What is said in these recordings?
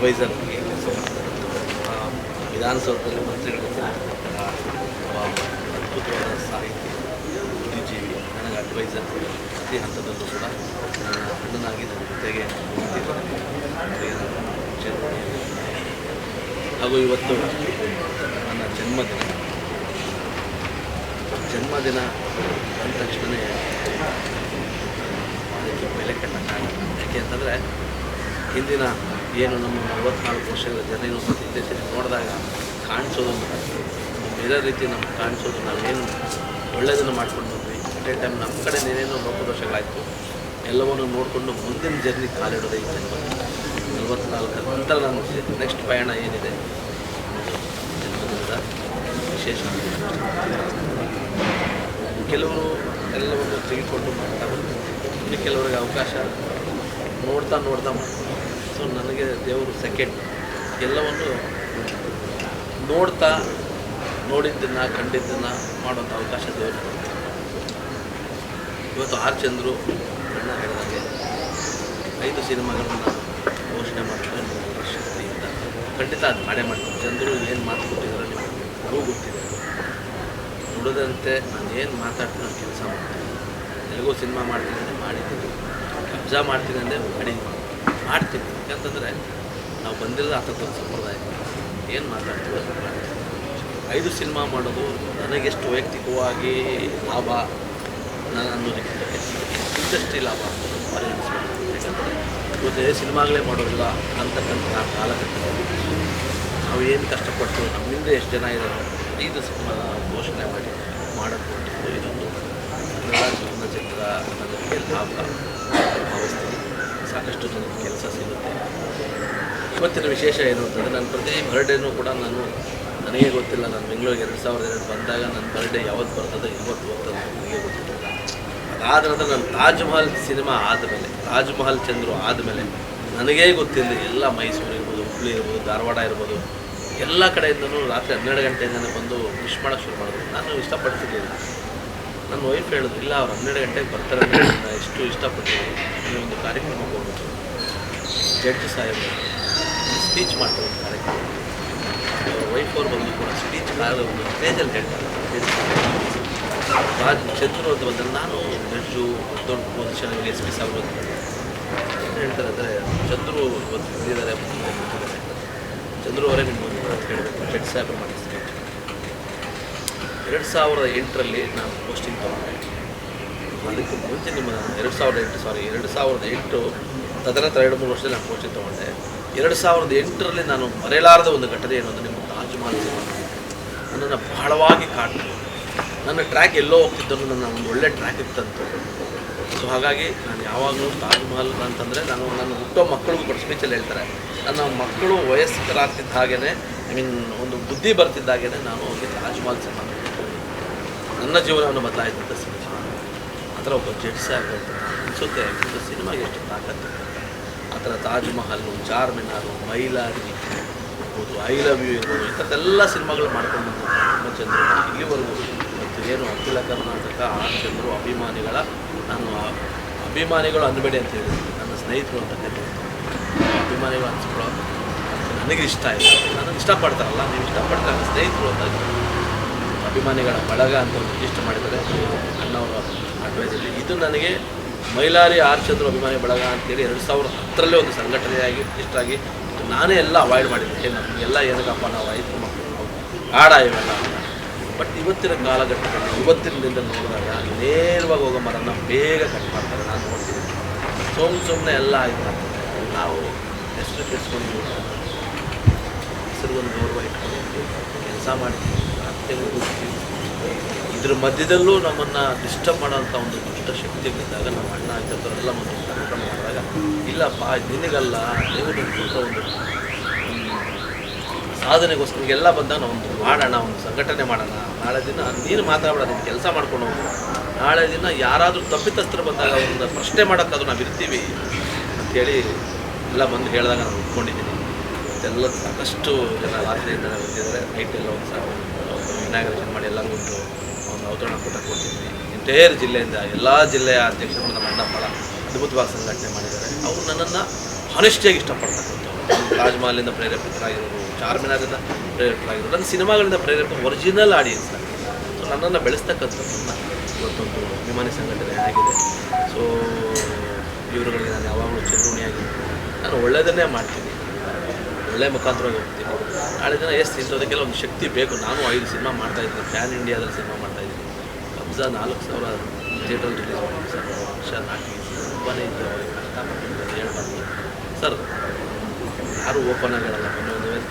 Adviser ವಿಧಾನಸೌಧದಲ್ಲಿ ಮಂತ್ರಿಗಳ ಅದ್ಭುತವಾದ ಸಾಹಿತಿ ಬುದ್ಧಿಜೀವಿ, ನನಗೆ ಅಡ್ವೈಸರ್ ಪ್ರತಿ ಹಂತದಲ್ಲೂ ಕೂಡ ನನ್ನ ಅಣ್ಣನಾಗಿ ನನ್ನ ಜೊತೆಗೆ ಹಾಗೂ ಇವತ್ತು ನನ್ನ ಜನ್ಮದಿನ ಅಂದ ತಕ್ಷಣ ಅದಕ್ಕೆ ಬೆಲೆ ಕಟ್ಟಕ್ಕಾಗಲ್ಲ. ಯಾಕೆ ಅಂತಂದರೆ ಹಿಂದಿನ ಏನು ನಮ್ಮ 44 ವರ್ಷಗಳ ಜನ ಇನ್ನೊಂದು ಇತ್ತೀಚೆಗೆ ನೋಡಿದಾಗ ಕಾಣಿಸೋದು ಬೇರೆ ರೀತಿ ನಮ್ಗೆ ಕಾಣಿಸೋದು, ನಾವೇನು ಒಳ್ಳೆಯದನ್ನು ಮಾಡ್ಕೊಂಡು ಬಂದ್ವಿ. ಅಟ್ ಟೈಮ್ ನಮ್ಮ ಕಡೆ ಏನೇನೋ ಲೋಪದೋಷಗಳಾಯಿತು, ಎಲ್ಲವನ್ನೂ ನೋಡಿಕೊಂಡು ಮುಂದಿನ ಜರ್ನಿ ಕಾಲಿಡೋದೇ ಈ ಜನ್ಮ. 44 ನಂತರ ನಾನು ನೆಕ್ಸ್ಟ್ ಪಯಣ ಏನಿದೆ ಜನ್ಮದಿನದ ವಿಶೇಷ. ಕೆಲವರು ಎಲ್ಲವನ್ನು ತೆಗೆದುಕೊಂಡು ಮಾಡ್ತಾ ಬಂದರು, ಇನ್ನು ಕೆಲವರಿಗೆ ಅವಕಾಶ ನೋಡ್ತಾ ಮಾಡ್ತಾರೆ. ಸೊ ನನಗೆ ದೇವರು ಸೆಕೆಂಡ್ ಎಲ್ಲವನ್ನು ನೋಡಿದ್ದನ್ನು ಕಂಡಿದ್ದನ್ನು ಮಾಡೋಂಥ ಅವಕಾಶ ದೇವರು ಕೊಡ್ತಾರೆ. ಇವತ್ತು ಆರ್ ಚಂದ್ರು ಅಣ್ಣ ಹೇಳಿದಾಗೆ 5 ಸಿನಿಮಾಗಳನ್ನು ಘೋಷಣೆ ಮಾಡ್ತಾರೆ ನನ್ನ ಶಕ್ತಿಯಿಂದ. ಖಂಡಿತ ಅದು ಮಾಡೇ ಮಾಡ್ತೀನಿ. ಚಂದ್ರು ಏನು ಮಾತು ಕೊಟ್ಟಿದ್ದಾರೆ ನಿಮಗೂ ಗೊತ್ತಿದೆ. ನುಡಿದಂತೆ ನಾನು ಏನು ಮಾತಾಡ್ತೀನಿ ನಾನು ಕೆಲಸ ಮಾಡ್ತೀನಿ. ಎಲ್ಲಿಗೂ ಸಿನಿಮಾ ಮಾಡ್ತೀನಿ ಅಂದರೆ ಮಾಡಿದ್ದೀನಿ, ಕಬ್ಜಾ ಮಾಡ್ತೀನಿ ಅಂದರೆ ಮಾಡ್ತೀನಿ. ಯಾಕಂತಂದರೆ ನಾವು ಬಂದಿರೋದು ಆತತ್ತೊಂದು ಸಂಪ್ರದಾಯ, ಏನು ಮಾತಾಡ್ತೀವಿ ಅದು ಮಾಡ್ತೀವಿ. 5 ಸಿನಿಮಾ ಮಾಡೋದು ನನಗೆಷ್ಟು ವೈಯಕ್ತಿಕವಾಗಿ ಲಾಭ ನಾನು ಅನ್ನೋದಕ್ಕಿಂತ ಇಂಡಸ್ಟ್ರಿ ಲಾಭ ಅಂತ ಪರಿಗಣಿಸ್ಬೇಕು. ಯಾಕಂದರೆ ಇವತ್ತು ಸಿನಿಮಾಗಳೇ ಮಾಡೋದಿಲ್ಲ ಅಂತಕ್ಕಂಥ ಕಾಲಘಟ್ಟದಲ್ಲಿ ನಾವು ಏನು ಕಷ್ಟಪಟ್ಟು ನಮ್ಮಿಂದ ಎಷ್ಟು ಜನ ಇದ್ದಾರೆ 5 ಸಿನಿಮಾ ಘೋಷಣೆ ಮಾಡೋದು ಇದೊಂದು ಕನ್ನಡ ಚಲನಚಿತ್ರ ನನಗೆ ಲಾಭ ಭಾವಿಸ್ತೀನಿ. ಸಾಕಷ್ಟು ಜನಕ್ಕೆ ಕೆಲಸ ಸಿಗುತ್ತೆ. ಇವತ್ತಿನ ವಿಶೇಷ ಏನು ಅಂತಂದರೆ ನನ್ನ ಪ್ರತಿ ಬರ್ಡೇನೂ ಕೂಡ ನನಗೆ ಗೊತ್ತಿಲ್ಲ. ನಾನು ಬೆಂಗಳೂರಿಗೆ 2002 ಬಂದಾಗ ನನ್ನ ಬರ್ಡೇ ಯಾವತ್ತು ಬರ್ತದೆ ಇವತ್ತು ಬರ್ತದೆ ನನಗೆ ಗೊತ್ತಿಲ್ಲ. ಅದಾದ ನಂತರ ನನ್ನ ತಾಜ್ ಮಹಲ್ ಸಿನಿಮಾ ಆದಮೇಲೆ, ತಾಜ್ ಮಹಲ್ ಚಂದ್ರು ಆದಮೇಲೆ ನನಗೇ ಗೊತ್ತಿಲ್ಲ. ಎಲ್ಲ ಮೈಸೂರು ಇರ್ಬೋದು, ಹುಬ್ಬಳ್ಳಿ ಇರ್ಬೋದು, ಧಾರವಾಡ ಇರ್ಬೋದು, ಎಲ್ಲ ಕಡೆಯಿಂದನೂ ರಾತ್ರಿ 12 ಗಂಟೆಯಿಂದಲೇ ಬಂದು ವಿಶ್ ಮಾಡೋಕ್ಕೆ ಶುರು ಮಾಡಿದ್ರು. ನಾನು ಇಷ್ಟಪಡ್ತಿರ್ಲಿಲ್ಲ. ನನ್ನ ವೈಫ್ ಹೇಳಿದ್ರು, ಇಲ್ಲ ಅವ್ರು 12 ಗಂಟೆಗೆ ಬರ್ತಾರೆ, ನಾನು ಎಷ್ಟು ಇಷ್ಟಪಟ್ಟಿದ್ದೀನಿ. ಈ ಒಂದು ಕಾರ್ಯಕ್ರಮಕ್ಕೆ ಹೋಗ್ಬಿಟ್ಟು ಜಡ್ಜ್ ಸಾಹೇಬ್ ಸ್ಪೀಚ್ ಮಾಡ್ತಾರೆ ಒಂದು ಕಾರ್ಯಕ್ರಮ. ಅವ್ರ ವೈಫ್ ಅವ್ರು ಬಂದು ಕೂಡ ಸ್ಪೀಚ್ ಒಂದು ಸ್ಟೇಜಲ್ಲಿ ಹೇಳ್ತಾರೆ. ಚಂದ್ರು ಅಂತ ಬಂದರೆ ನಾನು ಜಡ್ಜು ದೊಡ್ಡ ಪೊಸಿಷನ್ SP ಸಾಹೇಬ್ ಏನು ಹೇಳ್ತಾರೆ ಅಂದರೆ, ಚಂದ್ರು ಇವತ್ತು ಬಂದಿದ್ದಾರೆ, ಚಂದ್ರು ಅವರೇ ನಿಮ್ಮೊಂದು ಹೇಳಬೇಕು ಜಡ್ಜ್ ಸಾಹೇಬ್ ಮಾಡಿ ಸ್ಪೀಚ್. 2008ರಲ್ಲಿ ನಾನು ಪೋಸ್ಟಿಂಗ್ ತೊಗೊಂಡೆ. ಅದಕ್ಕೆ ಮುಂಚೆ 2008 ತದನಂತರ 2-3 ವರ್ಷದಲ್ಲಿ ನಾನು ಪೋಸ್ಟಿಂಗ್ ತೊಗೊಂಡೆ. 2008ರಲ್ಲಿ ನಾನು ಮರೆಯಲಾರದ ಒಂದು ಘಟನೆ ಏನು ಅಂದರೆ, ನಿಮ್ಮ ತಾಜ್ ಮಹಲ್ ಸಿನಿಮಾ ನನ್ನನ್ನು ಬಹಳವಾಗಿ ಕಾಡ್ತು. ನನ್ನ ಟ್ರ್ಯಾಕ್ ಎಲ್ಲೋ ಹೋಗ್ತಿದ್ದರೂ ನನ್ನ ಒಂದು ಒಳ್ಳೆ ಟ್ರ್ಯಾಕ್ ಇತ್ತಂತು. ಸೊ ಹಾಗಾಗಿ ನಾನು ಯಾವಾಗಲೂ ತಾಜ್ ಮಹಲ್ ಅಂತಂದರೆ ನನ್ನ ಹುಟ್ಟೋ ಮಕ್ಕಳಿಗೂ ಕೂಡ ಸ್ಪೀಚಲ್ಲಿ ಹೇಳ್ತಾರೆ, ನನ್ನ ಮಕ್ಕಳು ವಯಸ್ಕರಾಗ್ತಿದ್ದ ಹಾಗೇ ಒಂದು ಬುದ್ಧಿ ಬರ್ತಿದ್ದಾಗೇ ನಾನು ಹೋಗಿ ತಾಜ್ ಮಹಲ್ ಸಿನಿಮಾ ನನ್ನ ಜೀವನವನ್ನು ಬದಲಾಯಿಸಿದಂಥ ಸಿನಿಮಾ. ಆ ಥರ ಒಬ್ಬ ಜಡ್ಜ್ ಸಾಹೇಬ್ ಹೇಳ್ತಾರೆ, ಅನಿಸುತ್ತೆ ಒಂದು ಸಿನಿಮಾಗೆ ಎಷ್ಟು ತಾಕತ್ತು. ಆ ಥರ ತಾಜ್ ಮಹಲ್ಲು, ಚಾರ್ಮಿನಾರು, ಮೈಲಾರಿ ಇರ್ಬೋದು, ಐ ಲವ್ ಯು ಇರ್ಬೋದು, ಈ ಥರದ್ದೆಲ್ಲ ಸಿನಿಮಾಗಳು ಮಾಡ್ಕೊಂಡು ಬಂದು ಚಂದ್ರು ಇಲ್ಲಿವರೆಗೂ ಮತ್ತು ಏನು ಅಖಿಲ ಕರ್ನಾಟಕ ಆರ್ ಚಂದ್ರು ಅಭಿಮಾನಿಗಳು ಅನ್ಬೇಡಿ ಅಂತ ಹೇಳಿದ್ರು. ನನ್ನ ಸ್ನೇಹಿತರು ಅಂತ ಕರೀತಾರೆ. ಅಭಿಮಾನಿಗಳು ಅನ್ಸ್ಕೊಳ್ಳೋ ನನಗೆ ಇಷ್ಟ ಇಲ್ಲ, ನನಗೆ ಇಷ್ಟಪಡ್ತಾರಲ್ಲ, ನೀವು ಇಷ್ಟಪಡ್ತಾರೆ ಸ್ನೇಹಿತರು ಅಂತ ಅಭಿಮಾನಿಗಳ ಬಳಗ ಅಂತ ಇಷ್ಟ ಮಾಡಿದ್ದಾರೆ ಅಣ್ಣವರ ಅಡ್ವೈಸಲ್ಲಿ. ಇದು ನನಗೆ ಮೈಲಾರಿ ಆರ್ ಚಂದ್ರು ಅಭಿಮಾನಿ ಬಳಗ ಅಂತೇಳಿ 2010ರಲ್ಲಿ ಒಂದು ಸಂಘಟನೆಯಾಗಿ ಇಷ್ಟಾಗಿ ನಾನೇ ಎಲ್ಲ ಅವಾಯ್ಡ್ ಮಾಡಿದ್ದೆ. ನಮಗೆಲ್ಲ ಏನಕ್ಕಪ್ಪ ನಾವು 5 ಮಕ್ಕಳು ಆಡ ಇವೆಲ್ಲ ಅಂತ. ಬಟ್ ಇವತ್ತಿನ ಕಾಲಘಟ್ಟದಲ್ಲಿ ಇವತ್ತಿನಿಂದ ನೋಡಿದಾಗ ನೇರವಾಗಿ ಹೋಗೋ ಮರನ ಬೇಗ ಕಟ್ ಮಾಡ್ತಾರೆ. ನಾನು ನೋಡ್ತೀನಿ ಸುಮ್ಮನೆ ಎಲ್ಲ ಆಯ್ತು. ನಾವು ಹೆಸರು ಕೆಡಿಸ್ಕೊಂಡು ಹೆಸರಿಗೊಂದು ಗೌರವ ಇಟ್ಕೊಂಡು ಕೆಲಸ ಮಾಡ್ತೀವಿ, ಇದ್ರ ಮಧ್ಯದಲ್ಲೂ ನಮ್ಮನ್ನು ಡಿಸ್ಟರ್ಬ್ ಮಾಡೋಂಥ ಒಂದು ದುಷ್ಟ ಶಕ್ತಿ ಬಿದ್ದಾಗ ನಮ್ಮ ಅಣ್ಣ ಆಗ್ತಿರ್ತಾರೆಲ್ಲ ಒಂದು ಕಾರ್ಯಕ್ರಮ ಮಾಡಿದಾಗ, ಇಲ್ಲಪ್ಪ ನಿನಗಲ್ಲ ನೀವು ಒಂದು ಸಾಧನೆಗೋಸ್ಕರ ಎಲ್ಲ ಬಂದಾಗ ನಾವು ಒಂದು ಮಾಡೋಣ, ಒಂದು ಸಂಘಟನೆ ಮಾಡೋಣ. ನಾಳೆ ದಿನ ನೀನು ಮಾತಾಡೋಣ, ನೀನು ಕೆಲಸ ಮಾಡ್ಕೊಂಡು ಹೋಗು. ನಾಳೆ ದಿನ ಯಾರಾದರೂ ತಪ್ಪಿತಸ್ಥರು ಬಂದಾಗ ಒಂದು ಪ್ರಶ್ನೆ ಮಾಡೋಕ್ಕಾದ್ರೂ ನಾವು ಇರ್ತೀವಿ ಅಂಥೇಳಿ ಎಲ್ಲ ಬಂದು ಹೇಳಿದಾಗ ನಾನು ಉಟ್ಕೊಂಡಿದ್ದೀನಿ. ಎಲ್ಲ ಸಾಕಷ್ಟು ಜನ ರಾತ್ರಿಯಿಂದ ಬಂದಿದ್ದಾರೆ. ನೈಟೆಲ್ಲ ಒಂದು ಇನಾಗ್ರೇಷನ್ ಮಾಡಿ ಎಲ್ಲರಿಗೂ ಒಂದು ಔತಣ ಕೂಟ ಕೊಡ್ತಿದ್ವಿ. ಎಂಟೈರ್ ಜಿಲ್ಲೆಯಿಂದ ಎಲ್ಲ ಜಿಲ್ಲೆಯ ಅಧ್ಯಕ್ಷರು ನಮ್ಮ ಅಣ್ಣ ಭಾಳ ಅದ್ಭುತವಾಗಿ ಸಂಘಟನೆ ಮಾಡಿದ್ದಾರೆ. ಅವರು ನನ್ನನ್ನು ಹಾನೆಸ್ಟಿಯಾಗಿ ಇಷ್ಟಪಡ್ತಕ್ಕಂಥವ್ರು. ತಾಜ್ ಮಹಲಿಂದ ಪ್ರೇರೇಪಿತರಾಗಿರೋರು, ಚಾರ್ಮಿನಾರಿಂದ ಪ್ರೇರೇಪಿತರಾಗಿರೋರು, ನನ್ನ ಸಿನಿಮಾಗಳಿಂದ ಒರಿಜಿನಲ್ ಆಡಿಯನ್ಸ್. ಸೊ ನನ್ನನ್ನು ಬೆಳೆಸ್ತಕ್ಕಂಥದ್ದನ್ನು ಇವತ್ತೊಂದು ಅಭಿಮಾನಿ ಸಂಘಟನೆ ಆಗಿದೆ. ಸೊ ಇವರುಗಳಿಗೆ ನಾನು ಯಾವಾಗಲೂ ಚಿರಋಣಿಯಾಗಿ ನಾನು ಒಳ್ಳೆಯದನ್ನೇ ಮಾಡ್ತೀನಿ, ಒಳ್ಳೆಯ ಮುಖಾಂತರವಾಗಿ ಹೋಗ್ತೀನಿ. ನಾಳೆ ದಿನ ಇಂಥದಕ್ಕೆಲ್ಲ ಒಂದು ಶಕ್ತಿ ಬೇಕು. ನಾನು 5 ಸಿನಿಮಾ ಮಾಡ್ತಾಯಿದ್ದೀನಿ, ಪ್ಯಾನ್ ಇಂಡಿಯಾದಲ್ಲಿ ಸಿನಿಮಾ ಮಾಡ್ತಾಯಿದ್ದೀನಿ. ಕಬ್ಜಾ 4,000 ಥಿಯೇಟ್ರಲ್ಲಿ ರಿಲೀಸ್ ಮಾಡಿ ಸರ್, ವರ್ಷ ನಾಟಿ ತುಂಬಾ ಇದ್ದವು ಹೇಳ್ಬಾರ್ದು ಸರ್. ಯಾರು ಓಪನ್ ಆಗಿ ಹೇಳಲ್ಲ.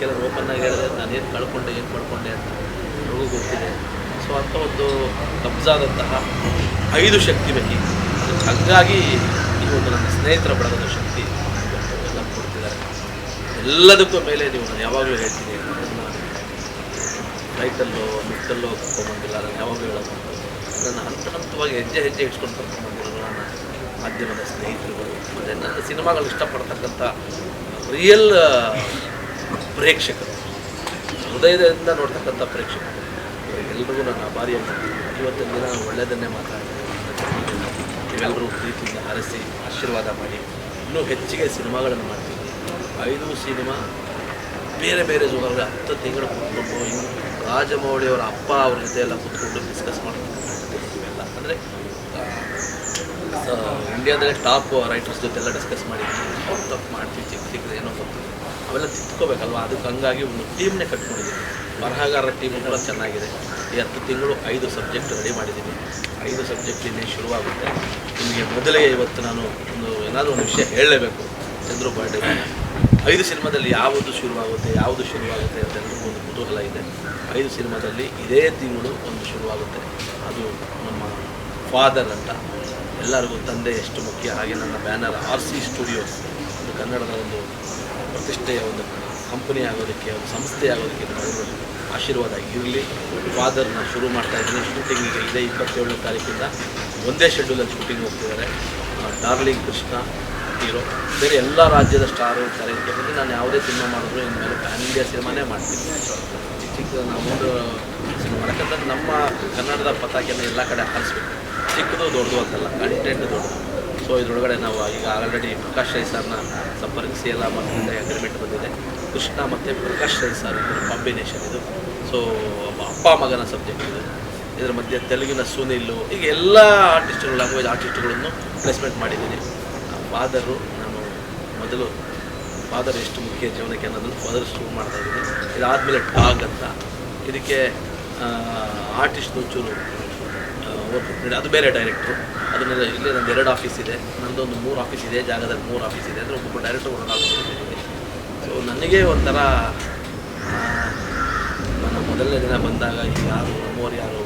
ಕೆಲವರು ಓಪನ್ ಆಗಿ ಹೇಳಿದ್ರೆ ನಾನು ಏನು ಕಳ್ಕೊಂಡೆ ಏನು ಪಡ್ಕೊಂಡೆ ಅಂತ ನನಗೂ ಗೊತ್ತಿದೆ. ಸೊ ಅಂಥ ಒಂದು ಕಬ್ಜಾದಂತಹ 5 ಶಕ್ತಿ ಬೇಕೀಗ. ಹಾಗಾಗಿ ಈ ಒಂದು ನನ್ನ ಸ್ನೇಹಿತರ ಬಳಗದ ಶಕ್ತಿ ಎಲ್ಲ ಕೊಡ್ತಿದ್ದಾರೆ. ಎಲ್ಲದಕ್ಕೂ ಮೇಲೆ ನೀವು ನಾನು ಯಾವಾಗಲೂ ಹೇಳ್ತೀನಿ, ನನ್ನ ಫ್ಲೈಟಲ್ಲೋ ಮಿಟ್ಟಲ್ಲೋ ಕರ್ಕೊಂಬಂದಿಲ್ಲ, ನಾನು ಯಾವಾಗಲೂ ಹೇಳೋದು ನನ್ನ ಹಂತವಾಗಿ ಹೆಜ್ಜೆ ಇಟ್ಕೊಂಡು ಕರ್ಕೊಂಬಂದಿರೋದು ನನ್ನ ಮಾಧ್ಯಮದ ಸ್ನೇಹಿತರುಗಳು, ಮತ್ತು ನನ್ನ ಸಿನಿಮಾಗಳು ಇಷ್ಟಪಡ್ತಕ್ಕಂಥ ರಿಯಲ್ ಪ್ರೇಕ್ಷಕರು, ಹೃದಯದಿಂದ ನೋಡ್ತಕ್ಕಂಥ ಪ್ರೇಕ್ಷಕರು, ಎಲ್ಲರಿಗೂ ನಾನು ಆಭಾರಿಯಾಗಿರ್ತೀನಿ. ಇವತ್ತಿನ ದಿನ ಒಳ್ಳೆಯದನ್ನೇ ಮಾತಾಡ್ತೀನಿ. ನೀವೆಲ್ಲರೂ ಪ್ರೀತಿಯಿಂದ ಹರಸಿ ಆಶೀರ್ವಾದ ಮಾಡಿ ಇನ್ನೂ ಹೆಚ್ಚಿಗೆ ಸಿನಿಮಾಗಳನ್ನು ಮಾಡ್ತೀನಿ. 5 ಸಿನಿಮಾ ಬೇರೆ ಬೇರೆ ಜೋಗಲ್ಲಿ 10 ತಿಂಗಳು ಕೂತ್ಕೊಂಡು ಇನ್ನು ರಾಜಮೌಳಿಯವರ ಅಪ್ಪ ಅವ್ರ ಜೊತೆ ಎಲ್ಲ ಕೂತ್ಕೊಂಡು ಡಿಸ್ಕಸ್ ಮಾಡ್ತಕ್ಕಂಥವೆಲ್ಲ ಅಂದರೆ ಇಂಡಿಯಾದಲ್ಲೇ ಟಾಪ್ ರೈಟರ್ಸ್ ಜೊತೆ ಎಲ್ಲ ಡಿಸ್ಕಸ್ ಮಾಡಿದ್ದೀವಿ. ಅವ್ರು ತಪ್ಪು ಮಾಡ್ತೀವಿ, ಚಿಕ್ಕ ಏನೋ ತಪ್ಪು ಅವೆಲ್ಲ ತಿದ್ಕೋಬೇಕಲ್ವ. ಅದಕ್ಕೆ ಹಂಗಾಗಿ ಒಂದು ಟೀಮ್ನೇ ಕಟ್ಕೊಂಡಿದ್ದೀನಿ. ಬರಹಗಾರರ ಟೀಮು ಕೂಡ ಚೆನ್ನಾಗಿದೆ. ಈ 10 ತಿಂಗಳು 5 ಸಬ್ಜೆಕ್ಟ್ ರೆಡಿ ಮಾಡಿದ್ದೀನಿ. 5 ಸಬ್ಜೆಕ್ಟ್ ಇನ್ನೇ ಶುರುವಾಗುತ್ತೆ. ನಿಮಗೆ ಮೊದಲೇ ಇವತ್ತು ನಾನು ಏನಾದರೂ ಒಂದು ವಿಷಯ ಹೇಳಲೇಬೇಕು. ಚಂದ್ರು ಬರ್ಡೇ 5 ಸಿನಿಮಾದಲ್ಲಿ ಯಾವುದು ಶುರುವಾಗುತ್ತೆ ಅಂತ ಎಲ್ಲರಿಗೂ ಒಂದು ಕುತೂಹಲ ಇದೆ. 5 ಸಿನಿಮಾದಲ್ಲಿ ಇದೇ ತಿಂಗಳು ಒಂದು ಶುರುವಾಗುತ್ತೆ. ಅದು ನಮ್ಮ ಫಾದರ್ ಅಂತ, ಎಲ್ಲರಿಗೂ ತಂದೆ ಎಷ್ಟು ಮುಖ್ಯ. ಹಾಗೆ ನನ್ನ ಬ್ಯಾನರ್ RC ಸ್ಟುಡಿಯೋಸ್, ಒಂದು ಕನ್ನಡದ ಒಂದು ಪ್ರತಿಷ್ಠೆಯ ಒಂದು ಕಂಪನಿ ಆಗೋದಕ್ಕೆ, ಒಂದು ಸಂಸ್ಥೆ ಆಗೋದಕ್ಕೆ ನಿಮ್ಮೆಲ್ಲರೂ ಆಶೀರ್ವಾದ ಇರಲಿ. ಫಾದರ್ನ ಶುರು ಮಾಡ್ತಾಯಿದ್ದೀನಿ. ಶೂಟಿಂಗಿಗೆ ಇದೇ 27ನೇ ತಾರೀಕಿಂದ ಒಂದೇ ಶೆಡ್ಯೂಲಲ್ಲಿ ಶೂಟಿಂಗ್ ಹೋಗ್ತಿದ್ದಾರೆ. ಡಾರ್ಲಿಂಗ್ ಕೃಷ್ಣ ಹೀರೋ, ಬೇರೆ ಎಲ್ಲ ರಾಜ್ಯದ ಸ್ಟಾರು ಇರ್ತಾರೆ. ಇದಕ್ಕೆ ನಾನು ಯಾವುದೇ ಸಿನಿಮಾ ಮಾಡಿದ್ರು ಇನ್ಮೇಲೆ ಪ್ಯಾನ್ ಇಂಡಿಯಾ ಸಿನಿಮಾನೇ ಮಾಡ್ತೀನಿ. ಚಿಕ್ಕ ನಮ್ಮದು ಸಿನಿಮಾ, ಯಾಕಂದರೆ ನಮ್ಮ ಕನ್ನಡದ ಪತಾಕೆಯನ್ನು ಎಲ್ಲ ಕಡೆ ಹಾರಿಸ್ಬೇಕು. ಚಿಕ್ಕದು ದೊಡ್ಡದು ಅಂತಲ್ಲ, ಕಂಟೆಂಟ್ ದೊಡ್ಡದು. ಸೊ ಇದರೊಳಗಡೆ ನಾವು ಈಗ ಆಲ್ರೆಡಿ ಪ್ರಕಾಶ್ ರೈ ಸರ್ನ ಸಂಪರ್ಕಿಸಿ ಎಲ್ಲ ಮಕ್ಕಳಿಂದ ಅಗ್ರಿಮೆಂಟ್ ಬಂದಿದೆ. ಕೃಷ್ಣ ಮತ್ತು ಪ್ರಕಾಶ್ ರೈ ಸರ್ ಇದರ ಕಾಂಬಿನೇಷನ್ ಇದು. ಸೊ ಅಪ್ಪ ಮಗನ ಸಬ್ಜೆಕ್ಟ್ ಇದು. ಇದರ ಮಧ್ಯೆ ತೆಲುಗಿನ ಸುನಿಲ್ಲು, ಈಗ ಎಲ್ಲ ಆರ್ಟಿಸ್ಟ್ಗಳು, ಲ್ಯಾಂಗ್ವೇಜ್ ಆರ್ಟಿಸ್ಟ್ಗಳನ್ನು ಪ್ಲೇಸ್ಮೆಂಟ್ ಮಾಡಿದ್ದೀನಿ. ಫಾದರು ನಾನು ಮೊದಲು ಫಾದರ್ ಎಷ್ಟು ಮುಖ್ಯ ಜೀವನಕ್ಕೆ ಅನ್ನೋದನ್ನು ಫಾದರ್ ಶುರು ಮಾಡ್ತಾಯಿದ್ದೀನಿ. ಇದಾದಮೇಲೆ ಟಾಗ್ ಅಂತ, ಇದಕ್ಕೆ ಆರ್ಟಿಸ್ಟ್ ಚೂರು ಅದು ಬೇರೆ ಡೈರೆಕ್ಟ್ರು. ಅದನ್ನೆಲ್ಲ ಇಲ್ಲೇ ನಂದು 2 ಆಫೀಸ್ ಇದೆ, ನನ್ನದೊಂದು 3 ಆಫೀಸ್ ಇದೆ, ಜಾಗದಲ್ಲಿ 3 ಆಫೀಸ್ ಇದೆ. ಅಂದರೆ ಒಬ್ಬೊಬ್ಬ ಡೈರೆಕ್ಟ್ರು ಹೊರಡಾಗ್ತಿದ್ದೀನಿ. ಸೊ ನನಗೆ ಒಂಥರ ನನ್ನ ಮೊದಲನೇ ದಿನ ಬಂದಾಗ ಯಾರು ನಮ್ಮವ್ರು ಯಾರು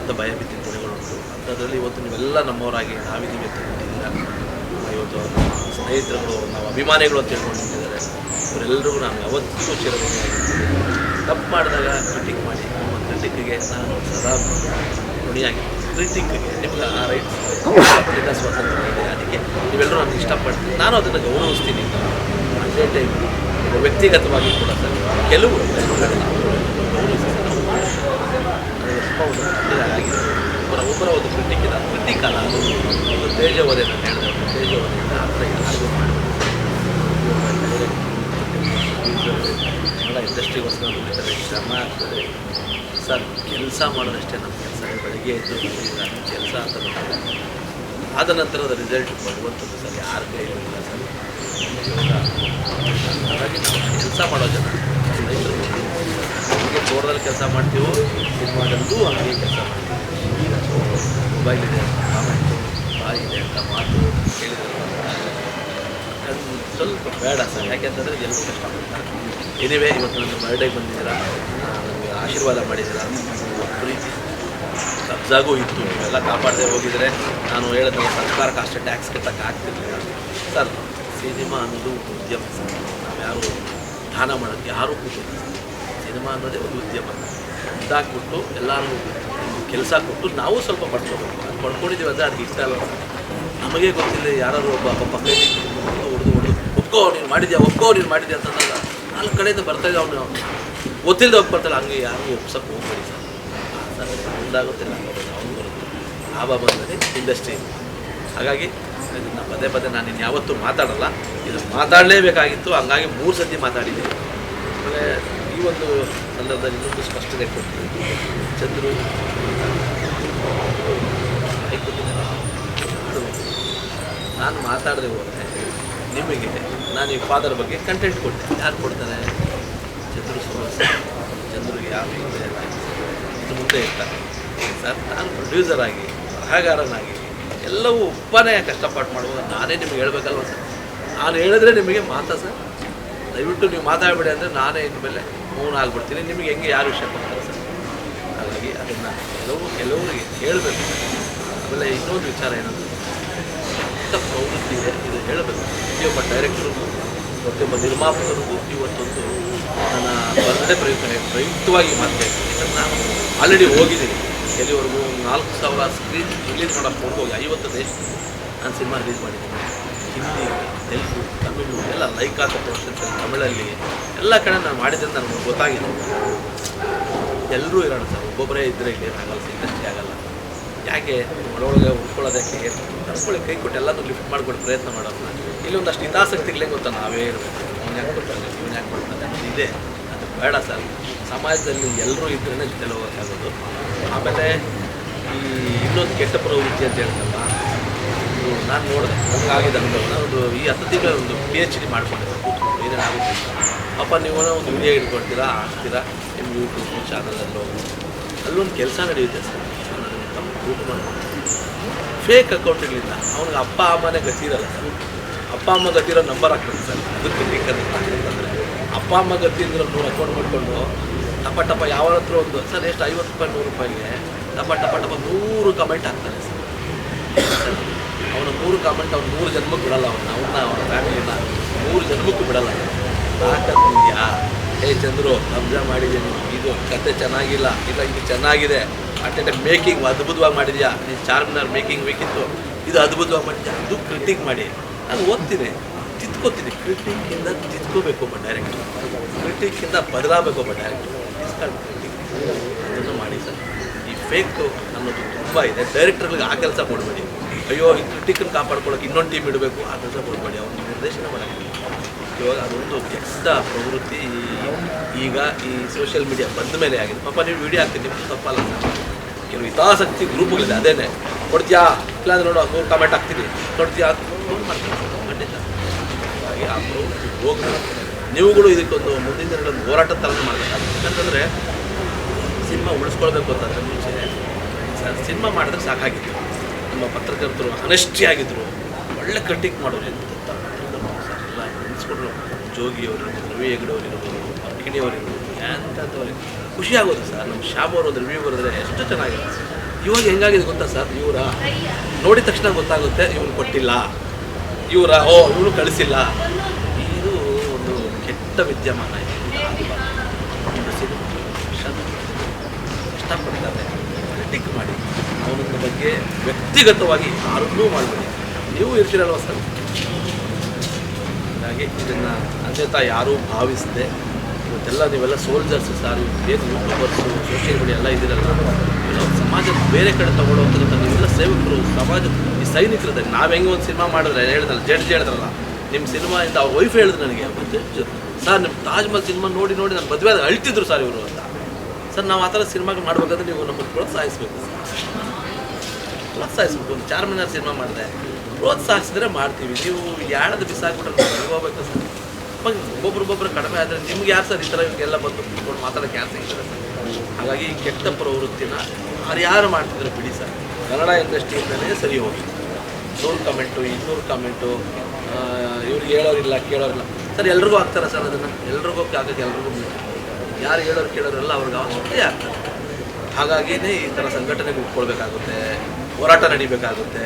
ಅಂತ ಭಯ ಬಿದ್ದಿದ್ದ ದಿನಗಳುಂಟು. ಅಂಥದ್ರಲ್ಲಿ ಇವತ್ತು ನೀವೆಲ್ಲ ನಮ್ಮವರಾಗಿ ನಾವಿದ್ದೀವಿ ಅಂತ ಹೇಳ್ತಿದ್ದೀರ. ಇವತ್ತು ನಮ್ಮ ಸ್ನೇಹಿತರುಗಳು, ನಾವು ಅಭಿಮಾನಿಗಳು ಅಂತ ಹೇಳ್ಕೊಂಡಿದ್ದಾರೆ. ಇವರೆಲ್ಲರಿಗೂ ನಾನು ಯಾವತ್ತೂ ಚಿರಋಣಿಯಾಗಿರ್ತೀನಿ. ತಪ್ಪು ಮಾಡಿದಾಗ ಕ್ರಿಟಿಕ್ ಮಾಡಿ, ನಮ್ಮ ಕ್ರಿಟಿಕ್ಗೆ ನಾನು ಸದಾ ಋಣಿಯಾಗಿರ್ತೀನಿ. ಕ್ರಿಟಿಕ್ಗೆ ನಿಮ್ಗೆ ಆ ರೈಟ್ಸ್ ಸ್ವಾತಂತ್ರ್ಯ ಇದೆ. ಅದಕ್ಕೆ ನೀವೆಲ್ಲರೂ ನಾನು ಇಷ್ಟಪಡ್ತೀನಿ, ನಾನು ಅದನ್ನು ಗೌರವಿಸ್ತೀನಿ. ಅದೇ ಟೈಮ್ ವ್ಯಕ್ತಿಗತವಾಗಿ ಕೂಡ ಸರ್ ಕೆಲವು ಗೌರವಿಸ್ತೀನಿ. ಆಗಿದೆ ಒಬ್ಬರ ಒಂದು ಕ್ರಿಟಿಕ್ ಅಲ್ಲ, ಅದು ಒಂದು ತೇಜವಧೆ. ನಾನು ಹೇಳಿದೆ ತೇಜವಧೆಯಿಂದ ಆ ಥರ ಯಾರಿಗೂ ಎಲ್ಲ ಇಂಡಸ್ಟ್ರಿಗೋಸ್ಕರ ದುಡಿತಾರೆ, ಶ್ರಮ ಆಗ್ತದೆ ಸರ್. ಕೆಲಸ ಮಾಡೋದಷ್ಟೇ ನಮ್ಮ ಕೆಲಸ. ಬೆಳಗ್ಗೆ ಎದ್ದು ಕೆಲಸ ಅಂತ ಮಾಡ್ತಾರೆ. ಆದ ನಂತರದ ರಿಸಲ್ಟ್ ಬರುವಂಥದ್ದು ಸರ್ ಯಾರ ಕೈಲಿಲ್ಲ ಸರ್. ಹಾಗಾಗಿ ನಾವು ಕೆಲಸ ಮಾಡೋ ಜನ ರೈತರು ಹೀಗೆ ತೋಟದಲ್ಲಿ ಕೆಲಸ ಮಾಡ್ತೀವೋ, ಸಿನಿಮಾದಲ್ಲೂ ಹಂಗೆ ಕೆಲಸ ಮಾಡ್ತೀವಿ. ಮೊಬೈಲ್ ಇದೆ ಅಂತ ಕಾಮೆಂಟು, ಬಾಯಿದೆ ಅಂತ ಮಾತು ಕೇಳಿದ್ರೆ ಸ್ವಲ್ಪ ಬೇಡ ಸರ್. ಯಾಕೆಂತಂದರೆ ಎಲ್ಲರೂ ಕಷ್ಟಪಡ್ತಾರೆ. ಎನಿವೇ ಇವತ್ತು ನನ್ನ ಬರ್ಡೇಗೆ ಬಂದಿದ್ದೀರಾ, ನನಗೆ ಆಶೀರ್ವಾದ ಮಾಡಿದ್ದೀರಾ, ಪ್ರೀತಿ ಕಬ್ಜಾಗೂ ಇತ್ತು. ನೀವೆಲ್ಲ ಕಾಪಾಡದೆ ಹೋಗಿದರೆ ನಾನು ಹೇಳಿದ್ರೆ ಸರ್ಕಾರಕ್ಕೆ ಅಷ್ಟೇ ಟ್ಯಾಕ್ಸ್ ಕಟ್ಟಕ್ಕೆ ಆಗ್ತಿರ್ಲಿಲ್ಲ ಸರ್. ಸಿನಿಮಾ ಅನ್ನೋದು ಉದ್ಯಮ ಸರ್. ನಾವು ಯಾರು ದಾನ ಮಾಡೋದು ಯಾರೂ ಕೂತಿಲ್ಲ ಸರ್. ಸಿನಿಮಾ ಅನ್ನೋದೇ ಒಂದು ಉದ್ಯಮ. ಇದಾಕ್ಬಿಟ್ಟು ಎಲ್ಲರಿಗೂ ಕೆಲಸ ಕೊಟ್ಟು ನಾವು ಸ್ವಲ್ಪ ಪಡ್ಕೋಬೇಕು. ಅದು ಪಡ್ಕೊಂಡಿದ್ದೀವಿ ಅಂದರೆ ಅದಕ್ಕೆ ಇಷ್ಟ ಅಲ್ಲ ಸರ್. ನಮಗೆ ಗೊತ್ತಿಲ್ಲ, ಯಾರು ಒಬ್ಬ ಪಕ್ಕ ಹೊಡೆದು ಒಪ್ಕೋ ನೀನು ಮಾಡಿದ್ಯಾ ಅಂತಂದಾಗ 4 ಕಡೆಯಿಂದ ಬರ್ತಾಯಿದ್ದೆ. ಅವನು ಗೊತ್ತಿಲ್ಲದೆ ಹೋಗಿ ಬರ್ತಾಯಿಲ್ಲ. ಹಂಗೆ ಯಾರು ಒಪ್ಸಕ್ಕೆ ಹೋಗ್ಬೇಡಿ ಸರ್. ಸರ್ ಒಂದಾಗುತ್ತೆ, ಅವ್ನು ಬರುತ್ತೆ. ಲಾಭ ಬಂದರೆ ಇಂಡಸ್ಟ್ರಿ. ಹಾಗಾಗಿ ಇದನ್ನು ಪದೇ ಪದೇ ನಾನು ಇನ್ಯಾವತ್ತೂ ಮಾತಾಡಲ್ಲ, ಇದು ಮಾತಾಡಲೇಬೇಕಾಗಿತ್ತು, ಹಂಗಾಗಿ 3 ಸತಿ ಮಾತಾಡಿದ್ದೀನಿ. ಆಮೇಲೆ ಈ ಒಂದು ಸಂದರ್ಭದಲ್ಲಿ ಇನ್ನೊಂದು ಸ್ಪಷ್ಟತೆ ಕೊಡ್ತೀನಿ. ಚಂದ್ರು ನಾನು ಮಾತಾಡದೆ ಹೋದರೆ ನಿಮಗೆ ನಾನು ಈ ಫಾದರ್ ಬಗ್ಗೆ ಕಂಟೆಂಟ್ ಕೊಡ್ತೀನಿ. ಯಾರು ಕೊಡ್ತಾರೆ? ಚಂದ್ರು ಚಂದ್ರಿಗೆ ಯಾವ ಇದು ಮುಂದೆ ಇರ್ತಾರೆ ಸರ್. ನಾನು ಪ್ರೊಡ್ಯೂಸರ್ ಆಗಿ, ಬರಹಗಾರನಾಗಿ ಎಲ್ಲವೂ ಒಬ್ಬನೇ ಕಷ್ಟಪಟ್ಟು ಮಾಡ್ಬೋದು. ನಾನೇ ನಿಮಗೆ ಹೇಳ್ಬೇಕಲ್ವ ಸರ್? ನಾನು ಹೇಳಿದ್ರೆ ನಿಮಗೆ ಮಾತಾ ಸರ್? ದಯವಿಟ್ಟು ನೀವು ಮಾತಾಡಬೇಡಿ ಅಂದರೆ ನಾನೇ ಇನ್ಮೇಲೆ ಮೌನ ಆಗಿಬಿಡ್ತೀನಿ. ನಿಮಗೆ ಹೆಂಗೆ ಯಾರು ವಿಷಯ ಕೊಡ್ತಾರೆ ಸರ್? ಹಾಗಾಗಿ ಅದನ್ನು ಕೆಲವರಿಗೆ ಹೇಳಬೇಕು. ಆಮೇಲೆ ಇನ್ನೊಂದು ವಿಚಾರ ಏನಂದರೆ ಪ್ರವೃತ್ತಿ ಇದೆ, ಇದು ಹೇಳಬೇಕು. ಪ್ರತಿಯೊಬ್ಬ ಡೈರೆಕ್ಟರ್ಗೂ ಪ್ರತಿಯೊಬ್ಬ ನಿರ್ಮಾಪಕರಿಗೂ ಇವತ್ತೊಂದು ನನ್ನ ಬರ್ತ್ಡೇ ಪ್ರಯುಕ್ತವಾಗಿ ಮತ್ತೆ ಇದನ್ನು ನಾನು ಆಲ್ರೆಡಿ ಹೋಗಿದ್ದೀನಿ. ಎಲ್ಲಿವರೆಗೂ 4,000 ಸ್ಕ್ರೀನ್ ರಿಲೀಸ್ ಮಾಡೋಷ್ಟು ಹೋಗಿ 50 ದೇಶದಲ್ಲಿ ನಾನು ಸಿನಿಮಾ ರಿಲೀಸ್ ಮಾಡಿದ್ದೀನಿ. ಹಿಂದಿ, ತೆಲುಗು, ತಮಿಳು ಎಲ್ಲ ಲೈಕಾ ಪ್ರೊಡಕ್ಷನ್ಸ್ ತಮಿಳಲ್ಲಿ ಎಲ್ಲ ಕಡೆ ನಾನು ಮಾಡಿದ್ರಿಂದ ನನಗೆ ಗೊತ್ತಾಗಿದೆ. ಎಲ್ಲರೂ ಇರೋಣ ಸರ್, ಒಬ್ಬೊಬ್ಬರೇ ಇದ್ದರೆ ಇಲ್ಲಿ ಆಗಲ್ಲ, ಇಂಡಸ್ಟ್ರಿ ಆಗಲ್ಲ. ಯಾಕೆ ಒಳೊಳಗೆ ಉಳ್ಕೊಳ್ಳೋದಕ್ಕೆ ತರ್ಕೊಳ್ಳಿ, ಕೈ ಕೊಟ್ಟು ಎಲ್ಲನೂ ಲಿಫ್ಟ್ ಮಾಡಿಕೊಟ್ಟು ಪ್ರಯತ್ನ ಮಾಡೋಣ. ಇಲ್ಲಿ ಒಂದಷ್ಟು ಹಿತಾಸಕ್ತಿಗಳೇ ಗೊತ್ತಾ, ನಾವೇ ಇರಬೇಕು. ಅವ್ನು ಯಾಕೆ ಕೊಡ್ತಾನೆ, ಇವನು ಯಾಕೆ ಕೊಡ್ತಾನೆ ಅನ್ನೋದು ಇದೆ. ಅದು ಬೇಡ ಸರ್. ಸಮಾಜದಲ್ಲಿ ಎಲ್ಲರೂ ಇದ್ರೇ ಜೊತೆ ಹೋಗೋಕ್ಕಾಗೋದು. ಆಮೇಲೆ ಈ ಇನ್ನೊಂದು ಕೆಟ್ಟ ಪ್ರವೃತ್ತಿ ಅಂತ ಹೇಳ್ತಲ್ಲ, ನಾನು ನೋಡಿದೆ, ನಮಗಾಗಿದೆ ಅನುಭವ. ನಾನು ಈ 10 ತಿಂಗಳ ಒಂದು PhD ಮಾಡ್ಕೊಂಡಿದ್ದೆ, ಕೂತ್ಕೊಂಡು ಏನೇನಾಗುತ್ತೆ ಅಪ್ಪ. ನೀವು ಒಂದು ವಿಡಿಯೋ ಇಟ್ಕೊಳ್ತೀರಾ, ಹಾಕ್ತೀರಾ ನಿಮ್ಮ ಯೂಟ್ಯೂಬ್ ಚಾನಲಲ್ಲೋ, ಅಲ್ಲೊಂದು ಕೆಲಸ ನಡೆಯುತ್ತೆ ಸರ್. ಗ್ರೂಪ್ ಮಾಡ್ಕೊಂಡು ಫೇಕ್ ಅಕೌಂಟ್ಗಳಿಂದ ಅವ್ನಿಗೆ ಅಪ್ಪ ಅಮ್ಮನೇ ಗತಿರಲ್ಲ ಸರ್. ಅಪ್ಪ ಅಮ್ಮ ಗತಿರೋ ನಂಬರ್ ಹಾಕ್ಬೇಕು ಸರ್. ಅದಕ್ಕೆ ಅಂತಂದರೆ ಅಪ್ಪ ಅಮ್ಮ ಗತಿ ಇದ್ರೆ 100 ಅಕೌಂಟ್ ಮಾಡಿಕೊಂಡು ಟಪ ಯಾವ ಹತ್ರ ಒಂದು ಸರ್ ಎಷ್ಟು 50 ರೂಪಾಯಿ 100 ರೂಪಾಯಿಗೆ ಟಪ 100 ಕಮೆಂಟ್ ಹಾಕ್ತಾನೆ ಸರ್. ಅವನು 100 ಕಮೆಂಟ್ ಅವ್ನು 100 ಜನ್ಮಕ್ಕೆ ಬಿಡಲ್ಲ. ಅವನ ಫ್ಯಾಮಿಲಿನ 100 ಜನ್ಮಕ್ಕೂ ಬಿಡಲ್ಲ. ಹಾಕಿದ್ಯಾ ಚಂದ್ರು ಕಬ್ಜಾ ಮಾಡಿದ್ದೀನಿ, ಇದು ಕತೆ ಚೆನ್ನಾಗಿಲ್ಲ, ಇಲ್ಲ ಇದು ಚೆನ್ನಾಗಿದೆ, ಅಟ್ ಮೇಕಿಂಗ್ ಅದ್ಭುತವಾಗಿ ಮಾಡಿದ್ಯಾ, ನೀನು ಚಾರ್ಮಿನಾರ್ ಮೇಕಿಂಗ್ ಬೇಕಿತ್ತು, ಇದು ಅದ್ಭುತವಾಗಿ ಮಾಡಿದ್ಯಾ, ಇದು ಕ್ರಿಟಿಕ್ ಮಾಡಿ. ನಾನು ಓದ್ತೀನಿ, ತಿದ್ಕೋತೀನಿ. ಕ್ರಿಟಿಕ್ಕಿಂದ ತಿದ್ಕೋಬೇಕು ಒಬ್ಬ ಡೈರೆಕ್ಟರ್, ಕ್ರಿಟಿಕ್ಕಿಂದ ಬದಲಾಗಬೇಕು ಒಬ್ಬ ಡೈರೆಕ್ಟರ್. ಕ್ರಿಟಿಕ್ ಅದನ್ನು ಮಾಡಿ ಸರ್. ಈ ಫೇಕ್ ಅನ್ನೋದು ತುಂಬ ಇದೆ. ಡೈರೆಕ್ಟರ್ಗಳಿಗೆ ಆ ಕೆಲಸ ಕೊಡಬೇಡಿ. ಅಯ್ಯೋ ಈ ಕ್ರಿಟಿಕನ್ನು ಕಾಪಾಡ್ಕೊಳ್ಳೋಕೆ ಇನ್ನೊಂದು ಟೀಮ್ ಇಡಬೇಕು, ಆ ಕೆಲಸ ಕೊಡಬೇಡಿ. ಅವ್ರನ್ನ ನಿರ್ದೇಶನ ಮಾಡೋಕ್ಕೆ ಇವಾಗ ಅದೊಂದು ಕೆಟ್ಟ ಪ್ರವೃತ್ತಿ ಈಗ ಈ ಸೋಷಿಯಲ್ ಮೀಡಿಯಾ ಬಂದ ಮೇಲೆ ಆಗಿದೆ. ಪಾಪ ನೀವು ವೀಡಿಯೋ ಹಾಕ್ತೀನಿ, ನಿಮ್ಗೆ ತಪ್ಪಲ್ಲ ಸರ್. ಕೆಲವು ಹಿತಾಸಕ್ತಿ ಗ್ರೂಪ್ಗಳಿದೆ, ಅದೇನೆ ಕೊಡ್ತೀಯಾ ಇಲ್ಲಾಂದ್ರೆ ನೋಡು 100 ಕಮೆಂಟ್ ಹಾಕ್ತೀನಿ, ಕೊಡ್ತೀಯಾ ಮಾಡ್ತೀನಿ ಖಂಡಿತ. ಹಾಗಾಗಿ ಆ ಪ್ರವೃತ್ತಿ ಹೋಗಬೇಕು. ನೀವುಗಳು ಇದಕ್ಕೊಂದು ಮುಂದಿನ ದಿನಗಳಲ್ಲಿ ಹೋರಾಟ ಥರ ಮಾಡಬೇಕಾಗುತ್ತೆ. ಯಾಕಂತಂದರೆ ಸಿನಿಮಾ ಉಳಿಸ್ಕೊಳ್ಬೇಕು ಅಂತಂದರೆ ಮುಂಚೆ ಸರ್ ಸಿನಿಮಾ ಮಾಡಿದ್ರೆ ಸಾಕಾಗಿತ್ತು. ನಮ್ಮ ಪತ್ರಕರ್ತರು ಅನಷ್ಟಿ ಆಗಿದ್ದರು, ಒಳ್ಳೆ ಕ್ರಿಟಿಕ್ ಮಾಡೋರು. ಎಂತ ಸರ್ ಎಲ್ಲ ನೆನೆಸ್ಕೊಂಡ್ರು. ಜೋಗಿಯವರಿರ್ಬೋದು, ರವಿ ಹೆಗಡೆಯವರಿರ್ಬೋದು, ಕಿಣಿಯವರಿರ್ಬೋದು, ಎಂಥವ್ರಿಗೆ ಖುಷಿ ಆಗೋದು ಸರ್. ನಮ್ಮ ಶ್ಯಾಮ್ ಅವರು ಒಂದು ರಿವ್ಯೂ ಬರೆದ್ರೆ ಎಷ್ಟು ಚೆನ್ನಾಗಿದೆ. ಇವಾಗ ಹೆಂಗಾಗಿದೆ ಗೊತ್ತಾ ಸರ್, ಇವರ ನೋಡಿದ ತಕ್ಷಣ ಗೊತ್ತಾಗುತ್ತೆ ಇವ್ರು ಕೊಟ್ಟಿಲ್ಲ, ಇವನು ಕಳಿಸಿಲ್ಲ. ಇದು ಒಂದು ಕೆಟ್ಟ ವಿದ್ಯಮಾನ ಇದೆ. ಕಷ್ಟಪಡ್ತಾರೆ, ಕ್ರಿಟಿಕ್ ಮಾಡಿ ಅವನ ಬಗ್ಗೆ ವ್ಯಕ್ತಿಗತವಾಗಿ ಯಾರನ್ನೂ ಮಾಡಬೇಡಿ. ನೀವು ಇರ್ತೀರಲ್ವ ಸರ್. ಹಾಗಾಗಿ ಇದನ್ನು ಅನ್ಯತಾ ಯಾರೂ ಭಾವಿಸದೆ ಇವತ್ತೆಲ್ಲ ನೀವೆಲ್ಲ ಸೋಲ್ಜರ್ಸ್ ಸರ್, ಏನು ಯೂಟ್ಯೂಬರ್ಸು, ಸೋಷಿಯಲ್ ಮೀಡಿಯಾ ಎಲ್ಲ ಇದ್ದೀರಲ್ಲ, ಸಮಾಜದ ಬೇರೆ ಕಡೆ ತೊಗೊಳೋಗ್ತಕ್ಕಂಥ ನೀವೆಲ್ಲ ಸೇವಕರು, ಸಮಾಜ ಈ ಸೈನಿಕರಿದ್ದಾರೆ. ನಾವು ಹೆಂಗೆ ಒಂದು ಸಿನಿಮಾ ಮಾಡಿದ್ರೆ ಹೇಳಿದ್ರಲ್ಲ, ಜಡ್ಜ್ ಹೇಳಿದ್ರಲ್ಲ, ನಿಮ್ಮ ಸಿನಿಮಾಯಿಂದ ಅವ್ರ ವೈಫ್ ಹೇಳಿದ್ರು ನನಗೆ, ಸರ್ ನಿಮ್ಮ ತಾಜ್ ಮಹಲ್ ಸಿನಿಮಾ ನೋಡಿ ನಾನು ಮದುವೆ ಅಳ್ತಿದ್ರು ಸರ್ ಇವರು ಅಂತ. ಸರ್ ನಾವು ಆ ಥರ ಸಿನಿಮಾಗಳು ಮಾಡ್ಬೇಕಾದ್ರೆ ನೀವು ನಮ್ಮನ್ನು ಪ್ರೋತ್ಸಾಹಿಸಬೇಕು ಸರ್, ಪ್ರೋತ್ಸಾಹಿಸ್ಬೇಕು. ಒಂದು ಚಾರ್ಮಿನಾರ್ ಸಿನಿಮಾ ಮಾಡಿದೆ, ಪ್ರೋತ್ಸಾಹಿಸಿದ್ರೆ ಮಾಡ್ತೀವಿ. ನೀವು ಯಾಳದು ಬಿಸಾಕ್ಬಿಟ್ರೆ ಹೋಗ್ಬೇಕು ಸರ್. ಒಬ್ಬೊಬ್ರು ಕಡಿಮೆ ಆದರೆ ನಿಮ್ಗೆ ಯಾರು ಸರ್ ಈ ಥರ ಇವಾಗೆಲ್ಲ ಬಂದು ಕುತ್ಕೊಂಡು ಮಾತಾಡೋಕ್ಕೆ ಯಾರು ಸಿಗ್ತಾರೆ ಸರ್. ಹಾಗಾಗಿ ಈ ಕೆಟ್ಟ ಪ್ರವೃತ್ತಿನ ಯಾರು ಮಾಡ್ತಿದ್ರು ಬಿಡಿ ಸರ್. ಕನ್ನಡ ಇಂಡಸ್ಟ್ರಿಯಿಂದಲೇ ಸರಿ ಹೋಗಿ 100 ಕಮೆಂಟು 200 ಕಮೆಂಟು, ಇವ್ರಿಗೆ ಹೇಳೋರಿಲ್ಲ ಕೇಳೋರಿಲ್ಲ ಸರ್. ಎಲ್ರಿಗೂ ಆಗ್ತಾರೆ ಸರ್, ಅದನ್ನು ಎಲ್ರಿಗೂ ಆಗೋಕ್ಕೆ ಎಲ್ರಿಗೂ ಯಾರು ಹೇಳೋರು ಕೇಳೋರೆಲ್ಲ ಅವ್ರಿಗೆ ಅವಶ್ಯಕತೆ ಆಗ್ತಾರೆ. ಹಾಗಾಗಿಯೇ ಈ ಥರ ಸಂಘಟನೆಗೆ ಉಟ್ಕೊಳ್ಬೇಕಾಗುತ್ತೆ, ಹೋರಾಟ ನಡಿಬೇಕಾಗುತ್ತೆ.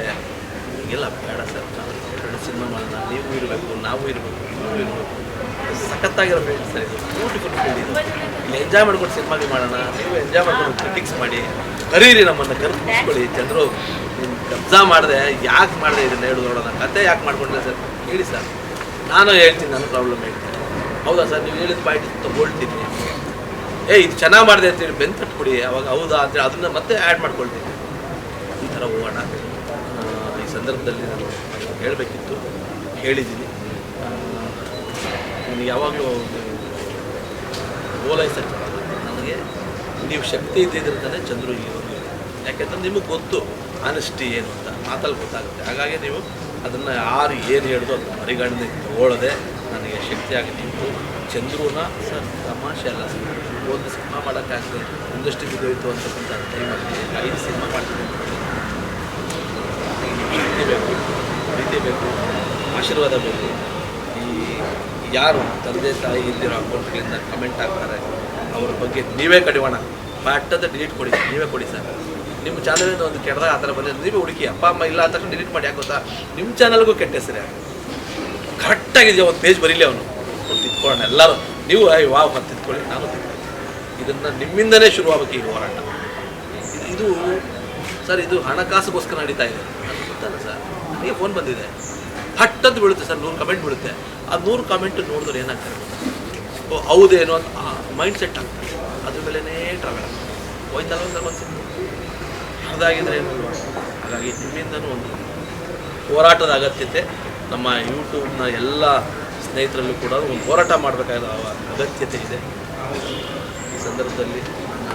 ಹೀಗೆಲ್ಲ ಬೇಡ ಸರ್. ನಾವು ಸಿನಿಮಾ ಮಾಡೋಣ, ನೀವು ಇರಬೇಕು, ನಾವು ಇರಬೇಕು, ನೀವು ಇರಬೇಕು. ಸಖತ್ತಾಗಿರೋ ಫೀಲ್ಡ್ ಸರ್ ಇದು, ಬ್ಯೂಟಿಫುಲ್ ಫೀಲ್ಡ್ ಇದು. ಇಲ್ಲಿ ಎಂಜಾಯ್ ಮಾಡ್ಕೊಂಡು ಸಿನಿಮಾಗೆ ಮಾಡೋಣ, ನೀವು ಎಂಜಾಯ್ ಮಾಡ್ಕೊಂಡು ಕ್ರಿಟಿಕ್ಸ್ ಮಾಡಿ ಕರೀರಿ, ನಮ್ಮನ್ನು ಕರ್ಕೊಳ್ಳಿ. ಜನರು ನೀನು ಕಬ್ಜಾ ಮಾಡಿದೆ, ಯಾಕೆ ಮಾಡಿದೆ ಇದನ್ನು ಹೇಳಿ ನೋಡೋಣ, ಕತೆ ಯಾಕೆ ಮಾಡ್ಕೊಂಡ್ರೆ ಸರ್ ಹೇಳಿ ಸರ್. ನಾನು ಹೇಳ್ತೀನಿ, ನನ್ನ ಪ್ರಾಬ್ಲಮ್ ಹೇಳ್ತೀನಿ. ಹೌದಾ ಸರ್, ನೀವು ಹೇಳಿದ ಪಾಯಿಂಟ್ ತೊಗೊಳ್ತೀನಿ, ಇದು ಚೆನ್ನಾಗಿ ಮಾಡಿದೆ ಅಂತೇಳಿ ಬೆನ್ನು ತಟ್ಬಿಡಿ. ಅವಾಗ ಹೌದಾ ಅಂತೇಳಿ ಅದನ್ನು ಮತ್ತೆ ಆ್ಯಡ್ ಮಾಡ್ಕೊಳ್ತೀನಿ. ಈ ಥರ ಹೋಗೋಣ. ಈ ಸಂದರ್ಭದಲ್ಲಿ ನಾನು ಹೇಳಬೇಕಿತ್ತು, ಹೇಳಿದ್ದೀನಿ. ಯಾವಾಗಲೂ ಓಲೈಸಕ್ಕೆ ನನಗೆ ನೀವು ಶಕ್ತಿ ಇದ್ದಿದ್ದಂತಾನೆ ಚಂದ್ರು ಇಲ್ಲಿವರೆಗೂ. ಯಾಕೆಂದ್ರೆ ನಿಮಗೆ ಗೊತ್ತು ಆನೆಸ್ಟಿ ಏನು ಅಂತ, ಮಾತಲ್ಲಿ ಗೊತ್ತಾಗುತ್ತೆ. ಹಾಗಾಗಿ ನೀವು ಅದನ್ನು ಯಾರು ಏನು ಹೇಳಿದ್ರು ಅದು ಪರಿಗಣನೆ ತಗೊಳ್ಳದೆ ನನಗೆ ಶಕ್ತಿಯಾಗಿ ನಿಂತು ಚಂದ್ರನ ಸರ್ ತಮಾಷೆ ಅಲ್ಲ ಸರ್, ಒಂದು ಸಿನಿಮಾ ಮಾಡೋಕ್ಕಾಗದೆ ಒಂದಷ್ಟು ಬಿದ್ದೋಯ್ತು ಅಂತಕ್ಕಂಥ ಟೈಮಲ್ಲಿ 5 ಸಿನಿಮಾ ಮಾಡ್ತೀನಿ. ಶಕ್ತಿ ಬೇಕು, ಪ್ರೀತಿ ಬೇಕು, ಆಶೀರ್ವಾದ ಬೇಕು. ಈ ಯಾರು ತಂದೆ ತಾಯಿ ಇಲ್ಲಿರೋ ಅಕೌಂಟ್ಗಳಿಂದ ಕಮೆಂಟ್ ಹಾಕ್ತಾರೆ ಅವ್ರ ಬಗ್ಗೆ ನೀವೇ ಕಡಿವಾಣ ಪಟ್ಟದ ಡಿಲೀಟ್ ಕೊಡಿ, ನೀವೇ ಕೊಡಿ ಸರ್. ನಿಮ್ಮ ಚಾನಲಿಂದ ಒಂದು ಕೆಟ್ಟದಾಗ ಆ ಥರ ಬಂದರೆ ನೀವೇ ಹುಡುಕಿ. ಅಪ್ಪ ಅಮ್ಮ ಇಲ್ಲ ಅಂತ ಡಿಲೀಟ್ ಮಾಡಿ. ಯಾಕೆ ಗೊತ್ತಾ, ನಿಮ್ಮ ಚಾನಲ್ಗೂ ಕೆಟ್ಟ ಹೆಸರೇ. ಕರೆಕ್ಟಾಗಿದೆಯಾ ಒಂದು ಪೇಜ್ ಬರೀಲಿ ಅವನು, ಒಂದು ತಿದ್ಕೊಳ್ಳೋಣ ಎಲ್ಲರೂ. ನೀವು ವಾವ್ ಅಂತ ತಿದ್ಕೊಳ್ಳಿ, ನಾನು ತಿದ್ಕೊಳ್ಳಿ. ಇದನ್ನು ನಿಮ್ಮಿಂದನೇ ಶುರುವಾಗಬೇಕು ಈ ಹೋರಾಟ. ಇದು ಸರ್, ಇದು ಹಣಕಾಸಿಗೋಸ್ಕರ ನಡೀತಾ ಇದೆ ನನಗೆ ಗೊತ್ತಲ್ಲ ಸರ್. ನನಗೆ ಫೋನ್ ಬಂದಿದೆ, ಹಟ್ಟದ್ದು ಬೀಳುತ್ತೆ ಸರ್, 100 ಕಮೆಂಟ್ ಬೀಳುತ್ತೆ. ಆ 100 ಕಮೆಂಟ್ ನೋಡಿದ್ರೆ ಏನಾಗ್ತಾರೆ, ಓ ಹೌದೇನೋ ಅಂತ ಮೈಂಡ್ ಸೆಟ್ ಆಗ್ತದೆ. ಅದ್ರ ಮೇಲೇ ಟ್ರಾವೆಲ್ ಹೋಯ್ತಲ್ಲ ಸರ್ ಒಂದು ಅದಾಗಿದ್ರೆ ಏನು. ಹಾಗಾಗಿ ನಿಮ್ಮಿಂದನೂ ಒಂದು ಹೋರಾಟದ ಅಗತ್ಯತೆ, ನಮ್ಮ ಯೂಟ್ಯೂಬ್ನ ಎಲ್ಲ ಸ್ನೇಹಿತರಲ್ಲೂ ಕೂಡ ಒಂದು ಹೋರಾಟ ಮಾಡಬೇಕಾದ ಅಗತ್ಯತೆ ಇದೆ. ಈ ಸಂದರ್ಭದಲ್ಲಿ ನನ್ನ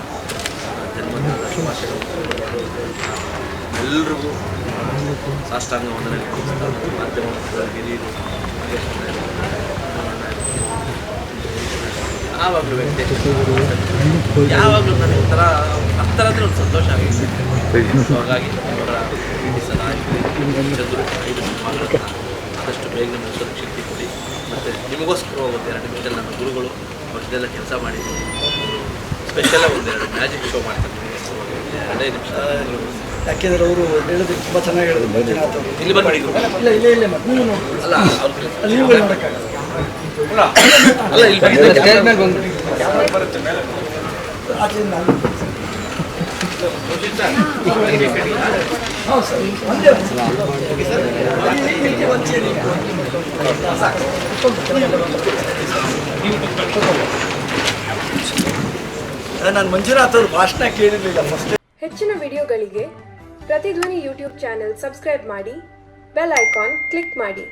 ಜನ್ಮದಿನದ ಶುಭಾಶಯಗಳು ಎಲ್ರಿಗೂ ಸಾಷ್ಟಾಂಗ ವಂದನೆ ಮಾಧ್ಯಮ ಹಿರಿಯರು, ಯಾವಾಗಲೂ ವ್ಯಕ್ತಿ ಯಾವಾಗಲೂ ನನಗೆ ಒಂಥರ ಹತ್ತರದ್ರೆ ಒಂದು ಸಂತೋಷ ಆಗಿದೆ. ಸೊ ಹಾಗಾಗಿ ಅವರ ಈ ಸಲ ಚಂದ್ರು 5 ಸಿನಿಮಾಗಳನ್ನು ಆದಷ್ಟು ಬೇಗನೆ ಮುಗಿಸೋದಕ್ಕೆ ಶಕ್ತಿ ಕೊಡಿ. ಮತ್ತು ನಿಮಗೋಸ್ಕರ ಹೋಗುತ್ತೆ 2 ನಿಮಿಷದಲ್ಲಿ ನನ್ನ ಗುರುಗಳು ವರ್ಷದೆಲ್ಲ ಕೆಲಸ ಮಾಡಿದ್ದೀನಿ. ಸ್ಪೆಷಲಾಗಿ 1-2 ಮ್ಯಾಜಿಕ್ ಶೋ ಮಾಡ್ತಾರೆ 2 ನಿಮಿಷ. ಯಾಕೆಂದರೆ ಅವರು ಹೇಳೋದಕ್ಕೆ ತುಂಬ ಚೆನ್ನಾಗಿ ಹೇಳಿದ್ರು ಮಂಜುನಾಥ್ ಅವರು. ಇಲ್ಲಿ ಬಂದ್ಬಿಡಿ. ಇಲ್ಲ ನೀವು ನೋಡಿ ಅಲ್ಲ ಅವ್ರಿಗೆ ನೀವು ನೋಡೋಕ್ಕಾಗಲ್ಲ. ಅಲ್ಲ ಇಲ್ಲಿ ಹೌದು ಸರ್, ಒಂದೇ ನಾನು ಮಂಜುನಾಥ್ ಅವರು ಭಾಷಣ ಕೇಳಿರಲಿಲ್ಲ ಫಸ್ಟ್. ಹೆಚ್ಚಿನ ವಿಡಿಯೋಗಳಿಗೆ ಪ್ರತಿಧ್ವನಿ ಯೂಟ್ಯೂಬ್ ಚಾನೆಲ್ ಸಬ್ಸ್ಕ್ರೈಬ್ ಮಾಡಿ, ಬೆಲ್ ಐಕಾನ್ ಕ್ಲಿಕ್ ಮಾಡಿ.